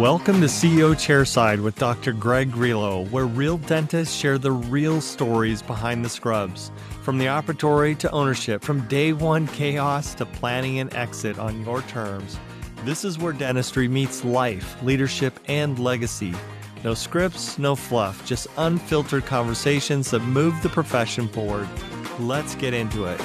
Welcome to CEO Chairside with Dr. Grillo, where real dentists share the real stories behind the scrubs. From the operatory to ownership, from day one chaos to planning an exit on your terms. This is where dentistry meets life, leadership, and legacy. No scripts, no fluff, just unfiltered conversations that move the profession forward. Let's get into it.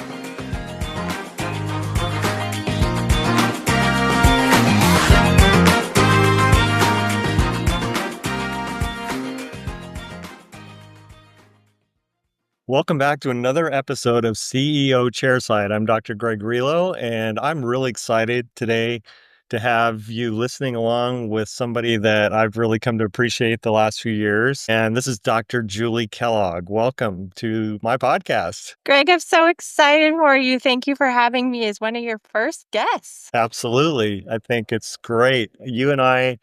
Welcome back to another episode of CEO Chairside. I'm Dr. Grillo, and I'm really excited today to have you listening along with somebody that I've really come to appreciate the last few years. And this is Dr. Julie Kellogg. Welcome to my podcast. Greg, I'm so excited for you. Thank you for having me as one of your first guests. Absolutely. I think it's great. You and I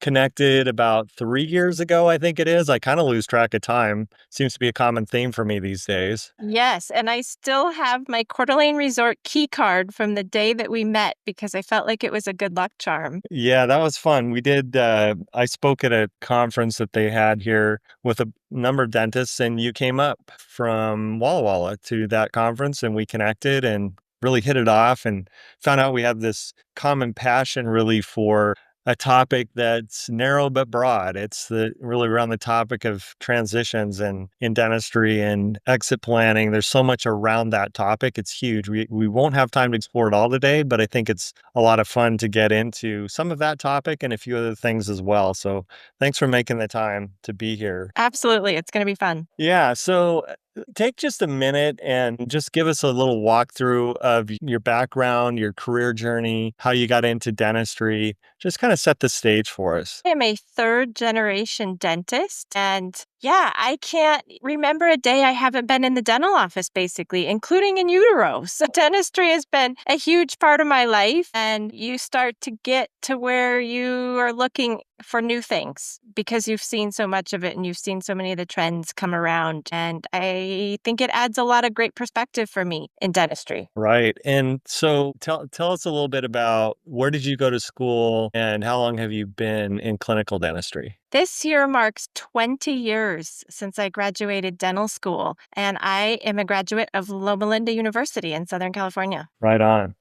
connected about 3 years ago, I think it is. I kind of lose track of time. Seems to be a common theme for me these days. Yes, and I still have my Coeur d'Alene Resort key card from the day that we met because I felt like it was a good luck charm. Yeah, that was fun. We did, I spoke at a conference that they had here with a number of dentists, and you came up from Walla Walla to that conference, and we connected and really hit it off and found out we have this common passion really for a topic that's narrow but broad. It's really around the topic of transitions and in dentistry and exit planning. There's so much around that topic. It's huge. We won't have time to explore it all today, but I think it's a lot of fun to get into some of that topic and a few other things as well. So thanks for making the time to be here. Absolutely. It's going to be fun. Yeah. So take just a minute and just give us a little walkthrough of your background, your career journey, how you got into dentistry. Just kind of set the stage for us. I am a third generation dentist, and I can't remember a day I haven't been in the dental office, basically, including in utero. So dentistry has been a huge part of my life, and you start to get to where you are looking for new things because you've seen so much of it and you've seen so many of the trends come around. And I think it adds a lot of great perspective for me in dentistry. Right. And so tell us a little bit about where did you go to school and how long have you been in clinical dentistry? This year marks 20 years since I graduated dental school, and I am a graduate of Loma Linda University in Southern California. Right on.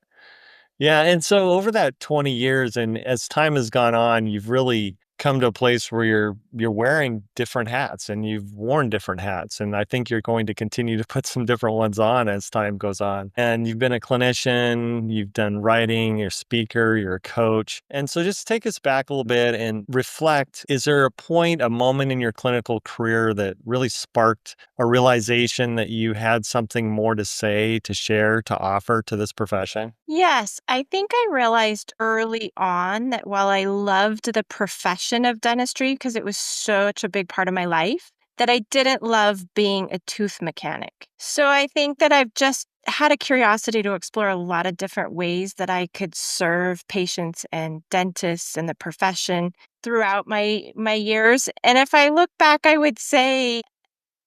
Yeah, and so over that 20 years and as time has gone on, you've really come to a place where you're wearing different hats and you've worn different hats. And I think you're going to continue to put some different ones on as time goes on. And you've been a clinician, you've done writing, you're a speaker, you're a coach. And so just take us back a little bit and reflect. Is there a moment in your clinical career that really sparked a realization that you had something more to say, to share, to offer to this profession? Yes, I think I realized early on that while I loved the profession of dentistry because it was such a big part of my life, that I didn't love being a tooth mechanic. So I think that I've just had a curiosity to explore a lot of different ways that I could serve patients and dentists and the profession throughout my years. And if I look back, I would say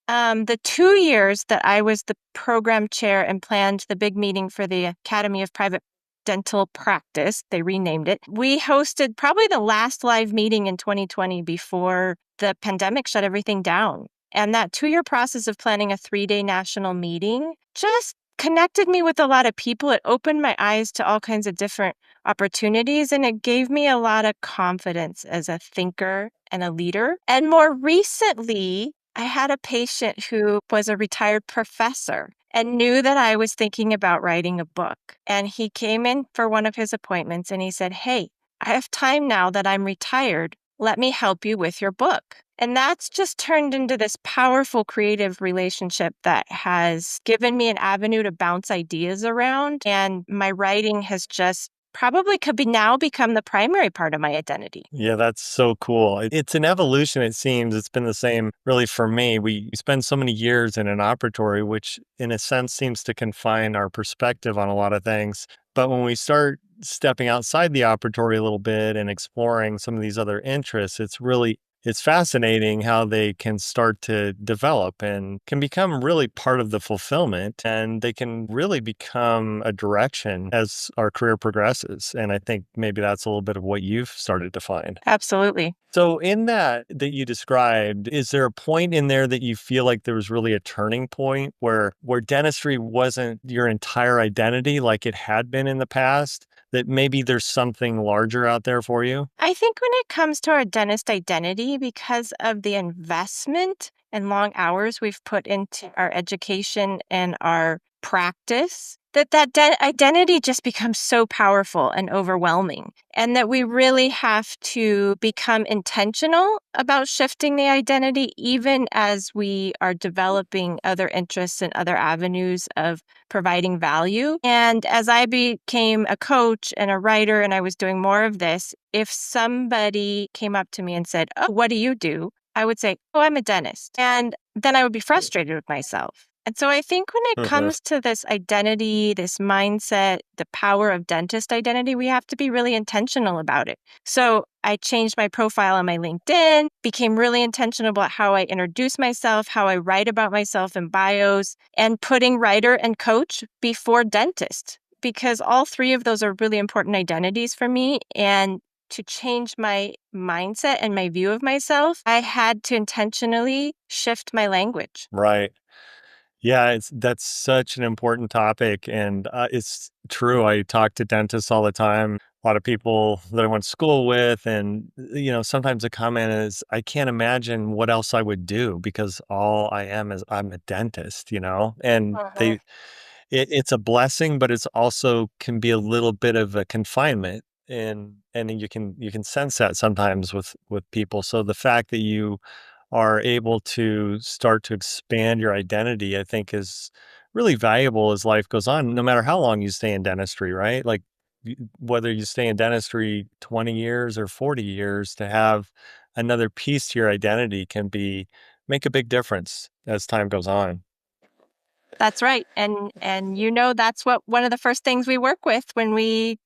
the 2 years that I was the program chair and planned the big meeting for the Academy of Private Dental Practice, they renamed it, we hosted probably the last live meeting in 2020 before the pandemic shut everything down. And that 2-year process of planning a 3-day national meeting just connected me with a lot of people. It opened my eyes to all kinds of different opportunities, and it gave me a lot of confidence as a thinker and a leader. And more recently, I had a patient who was a retired professor and knew that I was thinking about writing a book. And he came in for one of his appointments and he said, "Hey, I have time now that I'm retired. Let me help you with your book." And that's just turned into this powerful creative relationship that has given me an avenue to bounce ideas around. And my writing has just probably could be now become the primary part of my identity. Yeah, that's so cool. It's an evolution, it seems. It's been the same really for me. We spend so many years in an operatory, which in a sense seems to confine our perspective on a lot of things. But when we start stepping outside the operatory a little bit and exploring some of these other interests, it's fascinating how they can start to develop and can become really part of the fulfillment, and they can really become a direction as our career progresses. And I think maybe that's a little bit of what you've started to find. Absolutely. So in that you described, is there a point in there that you feel like there was really a turning point where dentistry wasn't your entire identity like it had been in the past? That maybe there's something larger out there for you? I think when it comes to our dentist identity, because of the investment and long hours we've put into our education and our practice, that identity just becomes so powerful and overwhelming, and that we really have to become intentional about shifting the identity, even as we are developing other interests and other avenues of providing value. And as I became a coach and a writer and I was doing more of this, if somebody came up to me and said, "Oh, what do you do?" I would say, "Oh, I'm a dentist." And then I would be frustrated with myself. And so I think when it Mhm. comes to this identity, this mindset, the power of dentist identity, we have to be really intentional about it. So I changed my profile on my LinkedIn, became really intentional about how I introduce myself, how I write about myself in bios, and putting writer and coach before dentist, because all three of those are really important identities for me. And to change my mindset and my view of myself, I had to intentionally shift my language. Right. Yeah, that's such an important topic, and it's true. I talk to dentists all the time. A lot of people that I went to school with, and sometimes the comment is, "I can't imagine what else I would do because all I am is I'm a dentist." And Mhm. it's a blessing, but it's also can be a little bit of a confinement, and you can sense that sometimes with people. So the fact that you are able to start to expand your identity, I think is really valuable as life goes on, no matter how long you stay in dentistry, right? Like whether you stay in dentistry 20 years or 40 years, to have another piece to your identity can make a big difference as time goes on. That's right. And that's what one of the first things we work with when we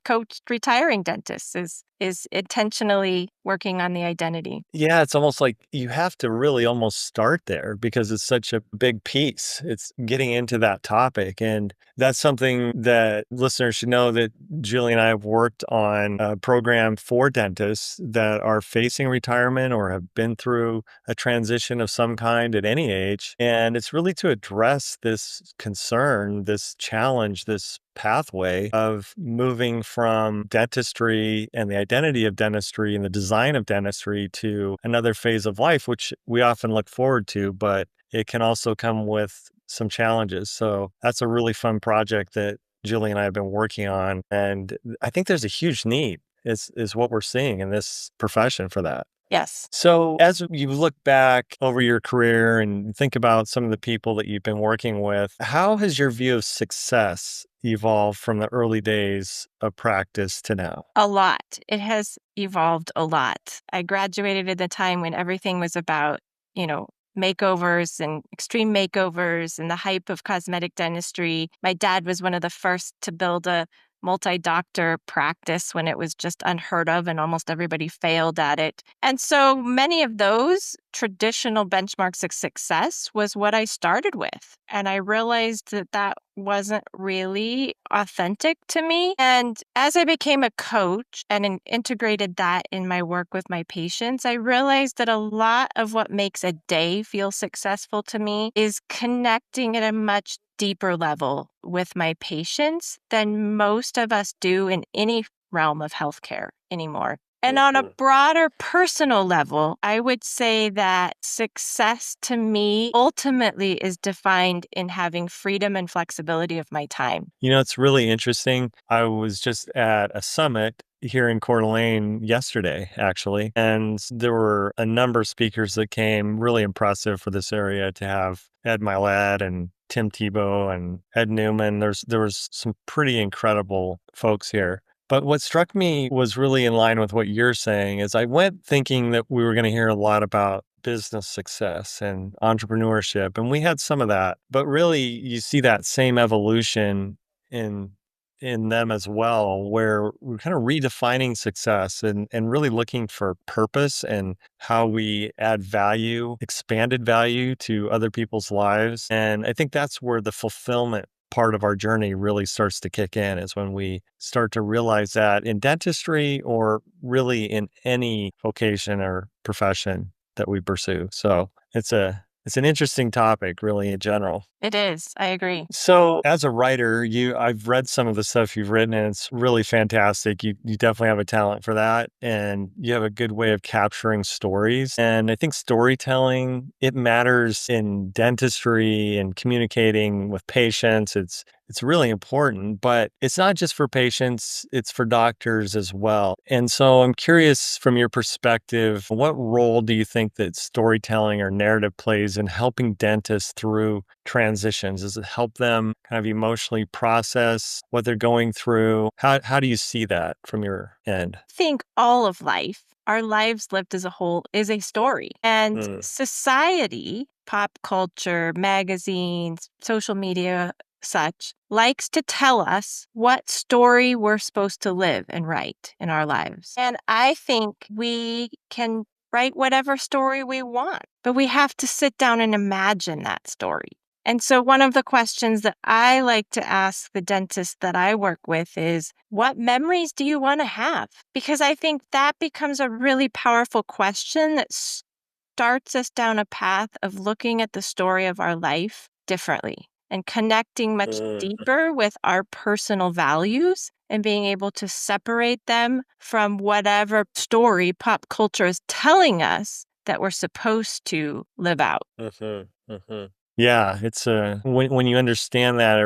coach retiring dentists is intentionally working on the identity. Yeah, it's almost like you have to really almost start there because it's such a big piece. It's getting into that topic. And that's something that listeners should know, that Julie and I have worked on a program for dentists that are facing retirement or have been through a transition of some kind at any age. And it's really to address this concern, this challenge, this pathway of moving from dentistry and the identity of dentistry and the design of dentistry to another phase of life, which we often look forward to, but it can also come with some challenges. So that's a really fun project that Julie and I have been working on. And I think there's a huge need is what we're seeing in this profession for that. Yes. So, as you look back over your career and think about some of the people that you've been working with, how has your view of success evolved from the early days of practice to now? A lot. It has evolved a lot. I graduated at the time when everything was about, you know, makeovers and extreme makeovers and the hype of cosmetic dentistry. My dad was one of the first to build a multi-doctor practice when it was just unheard of and almost everybody failed at it. And so many of those traditional benchmarks of success was what I started with. And I realized that that wasn't really authentic to me. And as I became a coach and integrated that in my work with my patients, I realized that a lot of what makes a day feel successful to me is connecting at a much deeper level with my patients than most of us do in any realm of healthcare anymore. And on a Mhm. broader personal level, I would say that success to me ultimately is defined in having freedom and flexibility of my time. It's really interesting. I was just at a summit here in Coeur d'Alene yesterday, actually, and there were a number of speakers that came, really impressive for this area to have Ed Milet and Tim Tebow and Ed Newman. There was some pretty incredible folks here. But what struck me was really in line with what you're saying is I went thinking that we were going to hear a lot about business success and entrepreneurship, and we had some of that. But really, you see that same evolution in in them as well, where we're kind of redefining success and really looking for purpose and how we add value, expanded value to other people's lives. And I think that's where the fulfillment part of our journey really starts to kick in, is when we start to realize that in dentistry or really in any vocation or profession that we pursue. So it's an interesting topic, really, in general. It is. I agree. So, as a writer, I've read some of the stuff you've written, and it's really fantastic. You definitely have a talent for that, and you have a good way of capturing stories. And I think storytelling, it matters in dentistry and communicating with patients. It's really important, but it's not just for patients, it's for doctors as well. And so I'm curious, from your perspective, what role do you think that storytelling or narrative plays in helping dentists through transitions? Does it help them kind of emotionally process what they're going through? How do you see that from your end? I think all of life, our lives lived as a whole, is a story. And Mm, society, pop culture, magazines, social media, such, likes to tell us what story we're supposed to live and write in our lives. And I think we can write whatever story we want, but we have to sit down and imagine that story. And so, one of the questions that I like to ask the dentist that I work with is, what memories do you want to have? Because I think that becomes a really powerful question that starts us down a path of looking at the story of our life differently and connecting much mm, deeper with our personal values and being able to separate them from whatever story pop culture is telling us that we're supposed to live out. mhm, mhm. Yeah, it's when you understand that,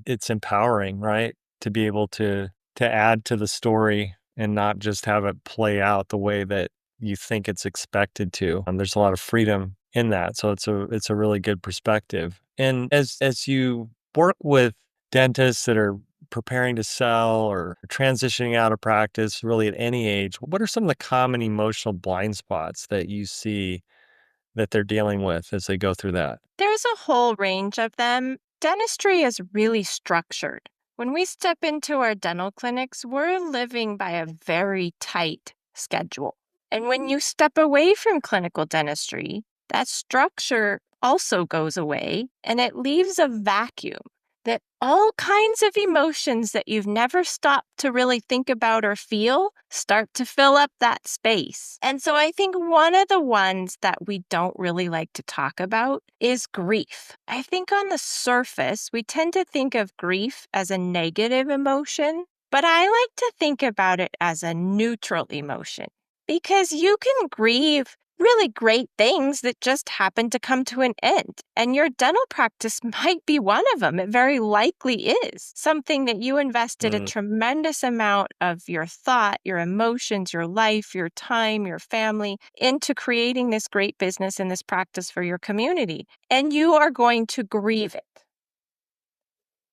it's empowering, right? To be able to add to the story and not just have it play out the way that you think it's expected to. There's a lot of freedom in that, so it's a really good perspective. And as you work with dentists that are preparing to sell or transitioning out of practice, really at any age, what are some of the common emotional blind spots that you see that they're dealing with as they go through that? There's a whole range of them. Dentistry is really structured. When we step into our dental clinics, we're living by a very tight schedule. And when you step away from clinical dentistry, that structure also goes away and it leaves a vacuum that all kinds of emotions that you've never stopped to really think about or feel start to fill up that space. And so I think one of the ones that we don't really like to talk about is grief. I think on the surface, we tend to think of grief as a negative emotion, but I like to think about it as a neutral emotion because you can grieve really great things that just happen to come to an end. And your dental practice might be one of them. It very likely is something that you invested a Mm, tremendous amount of your thought, your emotions, your life, your time, your family into creating this great business and this practice for your community. And you are going to grieve it.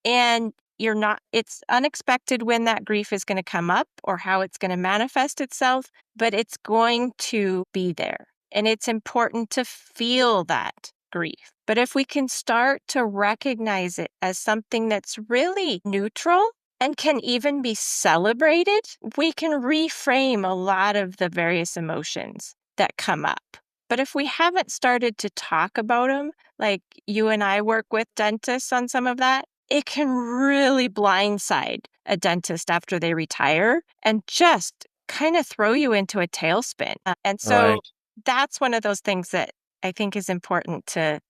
And you're not, it's unexpected when that grief is going to come up or how it's going to manifest itself, but it's going to be there. And it's important to feel that grief. But if we can start to recognize it as something that's really neutral and can even be celebrated, we can reframe a lot of the various emotions that come up. But if we haven't started to talk about them, like you and I work with dentists on some of that, it can really blindside a dentist after they retire and just kind of throw you into a tailspin. And so right. that's one of those things that I think is important to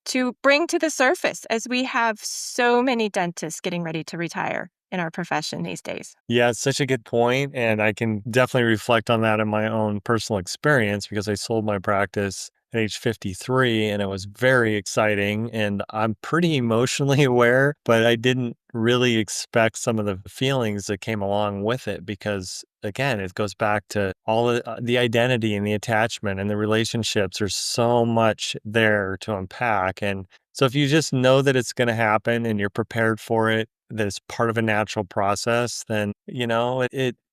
to bring to the surface as we have so many dentists getting ready to retire in our profession these days. Yeah, it's such a good point, and I can definitely reflect on that in my own personal experience because I sold my practice at age 53 and it was very exciting and I'm pretty emotionally aware, but I didn't really expect some of the feelings that came along with it because again, it goes back to all the identity and the attachment and the relationships. There's so much there to unpack. And so if you just know that it's going to happen and you're prepared for it, that it's part of a natural process, then,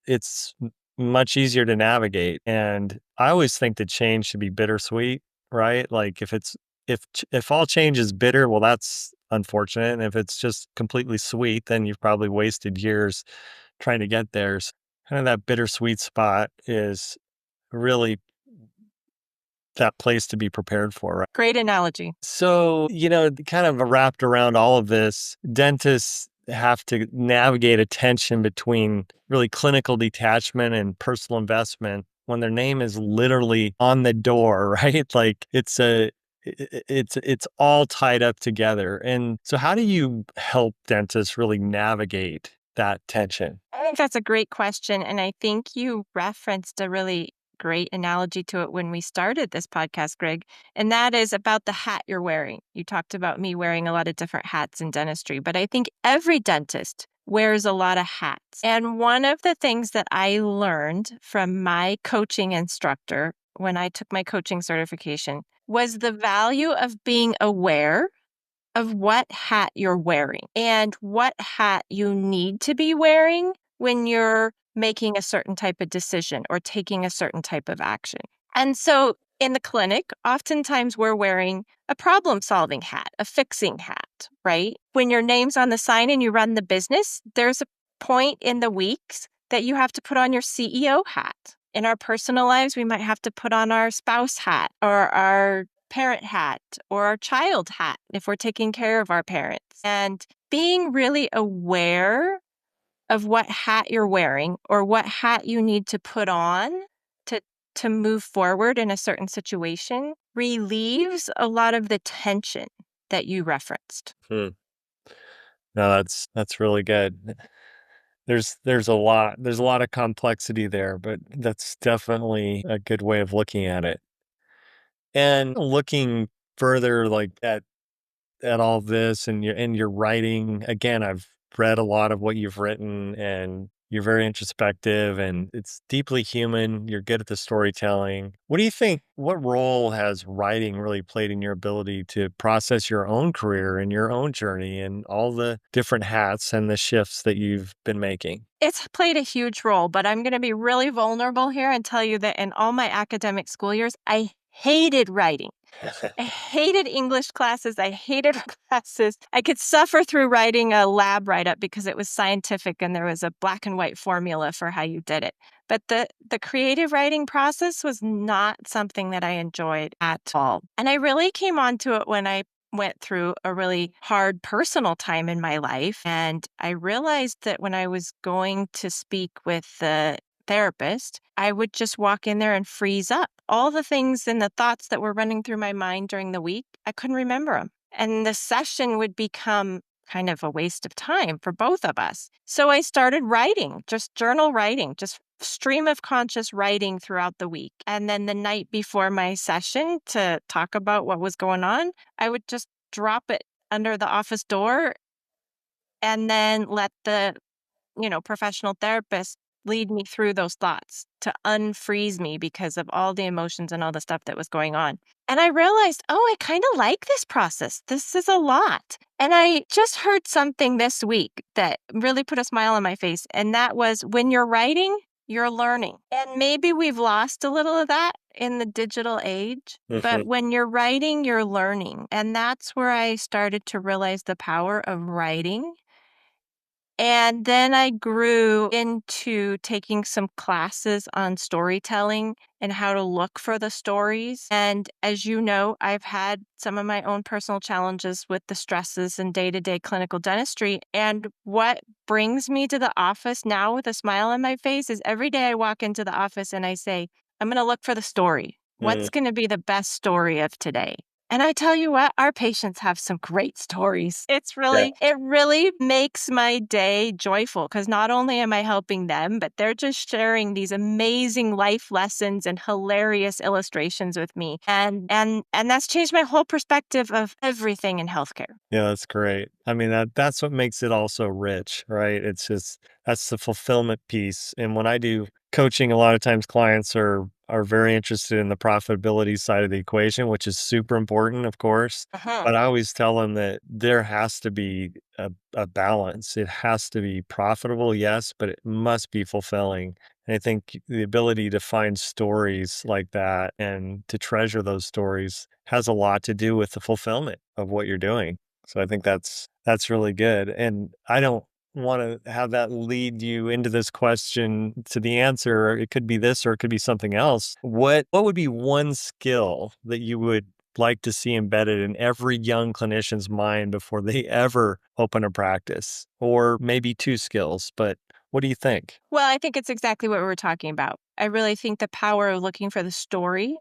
it's much easier to navigate. And I always think that change should be bittersweet, right? Like if it's if all change is bitter, well, that's unfortunate, and if it's just completely sweet, then you've probably wasted years trying to get there. So kind of that bittersweet spot is really that place to be prepared for, right? Great analogy. So, kind of wrapped around all of this, dentists have to navigate a tension between really clinical detachment and personal investment when their name is literally on the door, right? Like it's all tied up together. And so how do you help dentists really navigate that tension? I think that's a great question. And I think you referenced a really great analogy to it when we started this podcast, Greg. And that is about the hat you're wearing. You talked about me wearing a lot of different hats in dentistry, but I think every dentist wears a lot of hats. And one of the things that I learned from my coaching instructor when I took my coaching certification was the value of being aware of what hat you're wearing and what hat you need to be wearing when you're making a certain type of decision or taking a certain type of action. And so in the clinic, oftentimes we're wearing a problem solving hat, a fixing hat, right? When your name's on the sign and you run the business, there's a point in the weeks that you have to put on your CEO hat. In our personal lives, we might have to put on our spouse hat or our parent hat or our child hat if we're taking care of our parents. And being really aware of what hat you're wearing or what hat you need to put on to to move forward in a certain situation relieves a lot of the tension that you referenced. Hmm. No, that's really good. There's a lot of complexity there, but that's definitely a good way of looking at it. And looking further like at all this and your writing, again, I've read a lot of what you've written and you're very introspective and it's deeply human. You're good at the storytelling. What do you think? What role has writing really played in your ability to process your own career and your own journey and all the different hats and the shifts that you've been making? It's played a huge role, but I'm going to be really vulnerable here and tell you that in all my academic school years, I hated writing. I hated English classes. I hated classes. I could suffer through writing a lab write up because it was scientific and there was a black and white formula for how you did it. But the creative writing process was not something that I enjoyed at all. And I really came onto it when I went through a really hard personal time in my life. And I realized that when I was going to speak with the therapist, I would just walk in there and freeze up. All the things and the thoughts that were running through my mind during the week, I couldn't remember them. And the session would become kind of a waste of time for both of us. So I started writing, just journal writing, just stream of conscious writing throughout the week. And then the night before my session to talk about what was going on, I would just drop it under the office door and then let the professional therapist lead me through those thoughts to unfreeze me because of all the emotions and all the stuff that was going on. And I realized, oh, I kind of like this process. This is a lot. And I just heard something this week that really put a smile on my face. And that was when you're writing, you're learning. And maybe we've lost a little of that in the digital age. But Mhm. when you're writing, you're learning. And that's where I started to realize the power of writing and then I grew into taking some classes on storytelling and how to look for the stories. And as you know, I've had some of my own personal challenges with the stresses and day to day clinical dentistry. And what brings me to the office now with a smile on my face is every day I walk into the office and I say, I'm going to look for the story. Mm, What's going to be the best story of today? And I tell you what, our patients have some great stories. yeah. It really makes my day joyful because not only am I helping them, but they're just sharing these amazing life lessons and hilarious illustrations with me. And that's changed my whole perspective of everything in healthcare. Yeah, that's great. I mean, that's what makes it all so rich, right? It's just that's the fulfillment piece. And when I do coaching, a lot of times clients are very interested in the profitability side of the equation, which is super important, of course. Uh-huh. But I always tell them that there has to be a balance. It has to be profitable, yes, but it must be fulfilling. And I think the ability to find stories like that and to treasure those stories has a lot to do with the fulfillment of what you're doing. So I think that's really good. And I don't want to have that lead you into this question to the answer. It could be this or it could be something else. What would be one skill that you would like to see embedded in every young clinician's mind before they ever open a practice? Or maybe two skills, but what do you think? Well, I think it's exactly what we were talking about. I really think the power of looking for the story.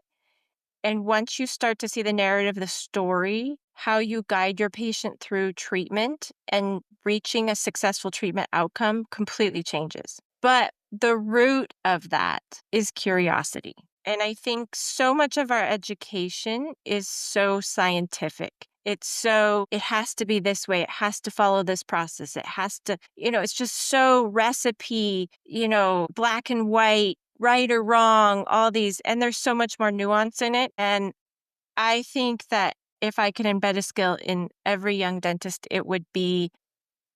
And once you start to see the narrative, the story, how you guide your patient through treatment and reaching a successful treatment outcome completely changes. But the root of that is curiosity. And I think so much of our education is so scientific. It has to be this way. It has to follow this process. It has to, it's just so recipe, black and white, right or wrong, all these. And there's so much more nuance in it. And I think that if I could embed a skill in every young dentist, it would be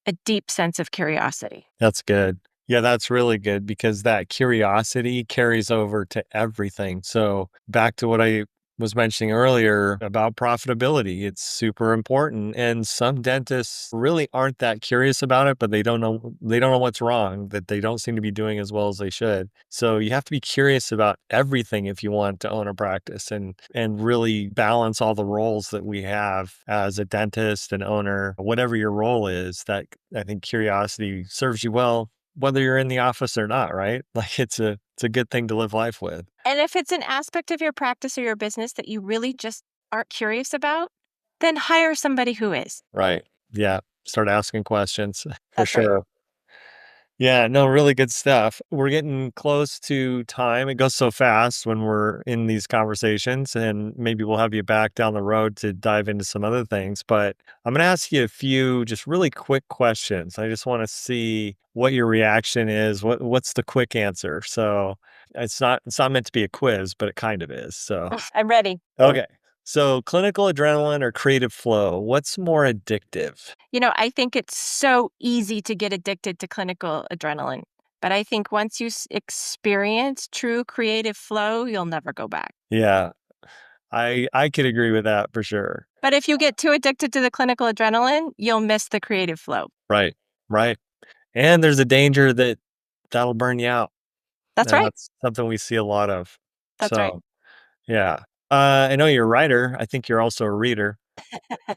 a deep sense of curiosity. That's good. Yeah, that's really good because that curiosity carries over to everything. So, back to what I was mentioning earlier about profitability, it's super important. And some dentists really aren't that curious about it, but they don't know what's wrong, that they don't seem to be doing as well as they should. So, you have to be curious about everything if you want to own a practice and really balance all the roles that we have as a dentist, an owner, whatever your role is. That I think curiosity serves you well whether you're in the office or not, right? Like it's a good thing to live life with. And if it's an aspect of your practice or your business that you really just aren't curious about, then hire somebody who is. Right. Yeah. Start asking questions for That's right. sure. Yeah, no, really good stuff. We're getting close to time. It goes so fast when we're in these conversations, and maybe we'll have you back down the road to dive into some other things. But I'm going to ask you a few just really quick questions. I just want to see what your reaction is. What's the quick answer? So it's not meant to be a quiz, but it kind of is. So I'm ready. okay. So clinical adrenaline or creative flow, what's more addictive? I think it's so easy to get addicted to clinical adrenaline. But I think once you experience true creative flow, you'll never go back. Yeah, I could agree with that for sure. But if you get too addicted to the clinical adrenaline, you'll miss the creative flow. Right, right. And there's a danger that that'll burn you out, That's and right. that's something we see a lot of. That's right. So, yeah. I know you're a writer. I think you're also a reader.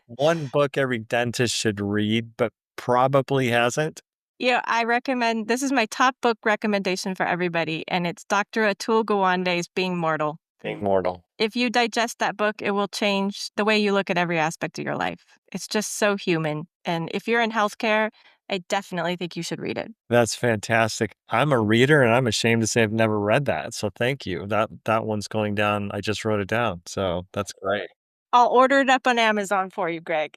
One book every dentist should read, but probably hasn't, I recommend this is my top book recommendation for everybody, and it's Dr. Atul Gawande's Being Mortal. Being Mortal. If you digest that book, it will change the way you look at every aspect of your life. It's just so human. And if you're in healthcare, I definitely think you should read it. That's fantastic. I'm a reader, and I'm ashamed to say I've never read that, so thank you. That one's going down. I just wrote it down, so that's great. I'll order it up on Amazon for you, Greg.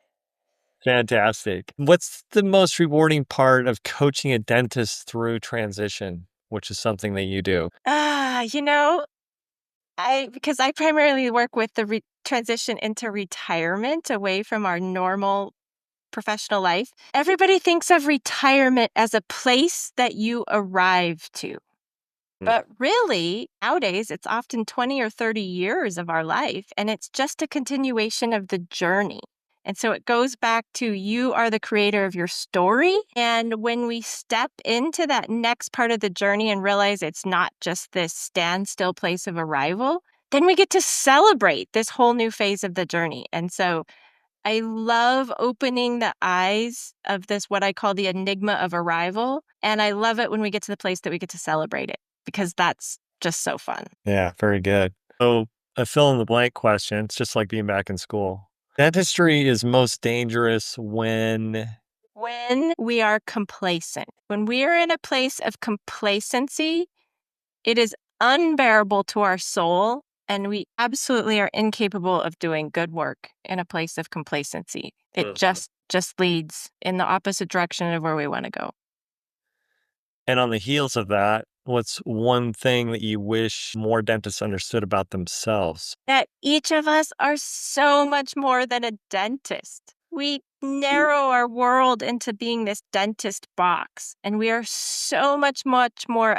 Fantastic. What's the most rewarding part of coaching a dentist through transition, which is something that you do? Ah, because I primarily work with the transition into retirement away from our normal professional life. Everybody thinks of retirement as a place that you arrive to. Mm. But really, nowadays, it's often 20 or 30 years of our life, and it's just a continuation of the journey. And so it goes back to you are the creator of your story. And when we step into that next part of the journey and realize it's not just this standstill place of arrival, then we get to celebrate this whole new phase of the journey. And so I love opening the eyes of this, what I call the enigma of arrival. And I love it when we get to the place that we get to celebrate it because that's just so fun. Yeah, very good. So, a fill in the blank question. It's just like being back in school. Dentistry is most dangerous When we are complacent, when we are in a place of complacency, it is unbearable to our soul. And we absolutely are incapable of doing good work in a place of complacency. It Mhm. just leads in the opposite direction of where we want to go. And on the heels of that, what's one thing that you wish more dentists understood about themselves? That each of us are so much more than a dentist. We narrow our world into being this dentist box, and we are so much more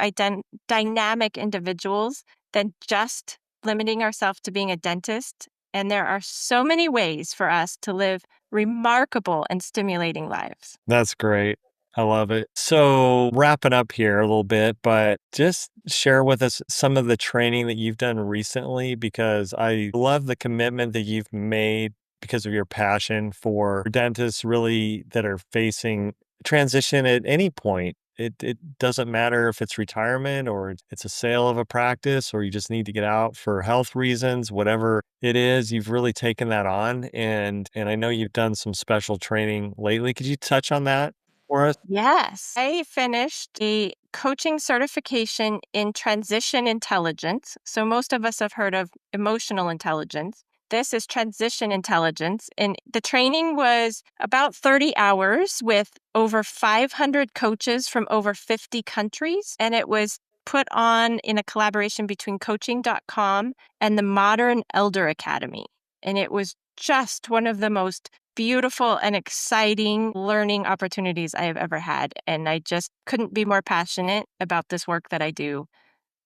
dynamic individuals than just limiting ourselves to being a dentist. And there are so many ways for us to live remarkable and stimulating lives. That's great. I love it. So, wrapping up here a little bit, but just share with us some of the training that you've done recently because I love the commitment that you've made because of your passion for dentists really that are facing transition at any point. It doesn't matter if it's retirement or it's a sale of a practice or you just need to get out for health reasons, whatever it is, you've really taken that on and I know you've done some special training lately. Could you touch on that for us? Yes. I finished a coaching certification in transition intelligence. So, most of us have heard of emotional intelligence. This is transition intelligence. And the training was about 30 hours with over 500 coaches from over 50 countries. And it was put on in a collaboration between coaching.com and the Modern Elder Academy. And it was just one of the most beautiful and exciting learning opportunities I have ever had. And I just couldn't be more passionate about this work that I do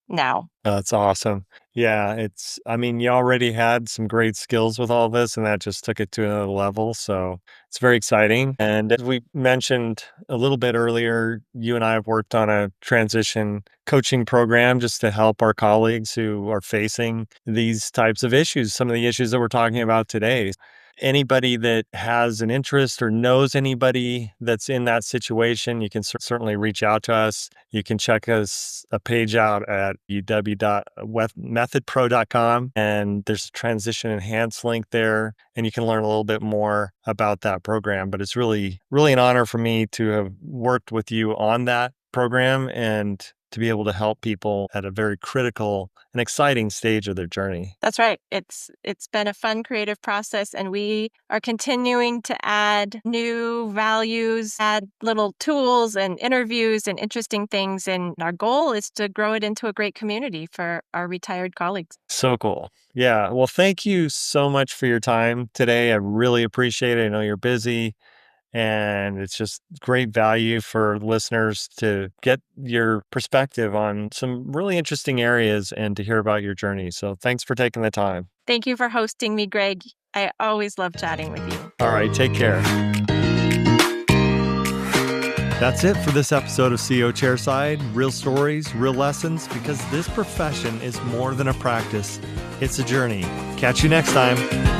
now. That's awesome. Yeah, I mean, you already had some great skills with all this, and that just took it to another level. So it's very exciting. And as we mentioned a little bit earlier, you and I have worked on a transition coaching program just to help our colleagues who are facing these types of issues, some of the issues that we're talking about today. Anybody that has an interest or knows anybody that's in that situation, you can certainly reach out to us. You can check us a page out at uw.methodpro.com and there's a transition enhance link there and you can learn a little bit more about that program. But it's really, really an honor for me to have worked with you on that program and to be able to help people at a very critical and exciting stage of their journey. That's right. It's been a fun creative process and we are continuing to add new values, add little tools and interviews and interesting things and our goal is to grow it into a great community for our retired colleagues. So cool. Yeah. Well, thank you so much for your time today. I really appreciate it. I know you're busy. And it's just great value for listeners to get your perspective on some really interesting areas and to hear about your journey. So thanks for taking the time. Thank you for hosting me, Greg. I always love chatting with you. All right, take care. That's it for this episode of CEO Chairside. Real stories, real lessons, because this profession is more than a practice. It's a journey. Catch you next time.